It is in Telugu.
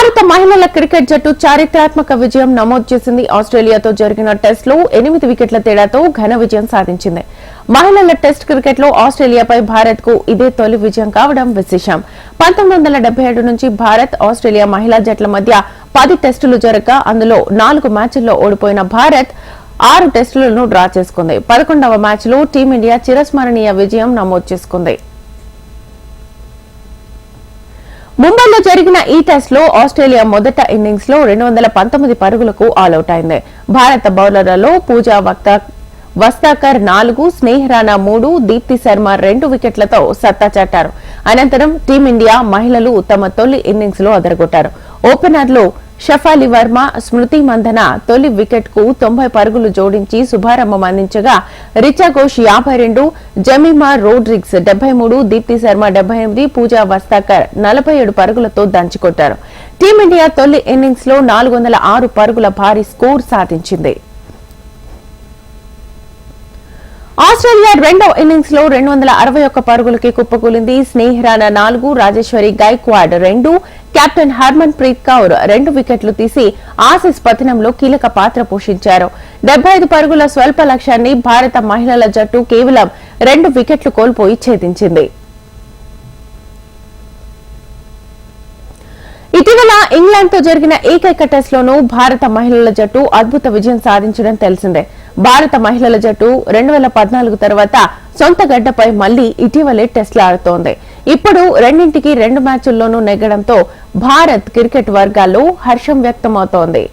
భారత మహిళల క్రికెట్ జట్టు చారిత్రాత్మక విజయం నమోదు చేసింది. ఆస్ట్రేలియాతో జరిగిన టెస్టులో 8 వికెట్ల తేడాతో ఘన విజయం సాధించింది. మహిళల టెస్ట్ క్రికెట్ లో ఆస్ట్రేలియాపై భారత్ కు ఇదే తొలి విజయం కావడం విశేషం. 1977 నుంచి భారత్ ఆస్ట్రేలియా మహిళా జట్ల మధ్య 10 టెస్టులు జరగగా అందులో 4 మ్యాచ్ల్లో ఓడిపోయిన భారత్ 6 టెస్టులను డ్రా చేసుకుంది. 11వ మ్యాచ్లో టీమిండియా చిరస్మరణీయ విజయం నమోదు చేసుకుంది. ముంబైలో జరిగిన ఈ టెస్ట్ లో ఆస్ట్రేలియా మొదట ఇన్నింగ్స్ లో 219 పరుగులకు ఆలౌట్ అయింది. భారత బౌలర్లలో పూజా వస్తాకర్ 4, స్నేహ్ రాణా 3, దీప్తి శర్మ 2 వికెట్లతో సత్తా చాటారు. అనంతరం టీమిండియా మహిళలు తమ తొలి ఇన్నింగ్స్ లో అదరగొట్టారు. ఓపెనర్లు షఫాలి వర్మ, స్మృతి మందన తొలి వికెట్ కు 90 పరుగులు జోడించి శుభారంభం అందించగా రిచా ఘోష్ 52, జమీమా రోడ్రిగ్స్ 73, దీప్తి శర్మ 78, పూజా వస్తాకర్ 47 పరుగులతో దంచుకొట్టారు. టీమిండియా తొలి ఇన్నింగ్స్ లో 406 పరుగుల భారీ స్కోర్ సాధించింది. ఆస్ట్రేలియా రెండో ఇన్నింగ్స్ లో 261 పరుగులకి కుప్పకూలింది. స్నేహ్ రాణా 4, రాజేశ్వరి గైక్వాడ్ 2, కెప్టెన్ హర్మన్ ప్రీత్ కౌర్ 2 వికెట్లు తీసి ఆసీస్ పతనంలో కీలక పాత్ర పోషించారు. 75 పరుగుల స్వల్ప లక్ష్యాన్ని భారత మహిళల జట్టు కేవలం 2 వికెట్లు కోల్పోయి ఛేదించింది. ఇటీవల ఇంగ్లాండ్ తో జరిగిన ఏకైక టెస్ట్ లోనూ భారత మహిళల జట్టు అద్భుత విజయం సాధించడం తెలిసిందే. భారత మహిళల జట్టు 2014 తర్వాత సొంత గడ్డపై మళ్లీ ఇటీవలే టెస్టులు ఆడుతోంది. ఇప్పుడు రెండింటికి 2 మ్యాచ్ల్లోనూ నెగ్గడంతో భారత్ క్రికెట్ వర్గాల్లో హర్షం వ్యక్తమవుతోంది.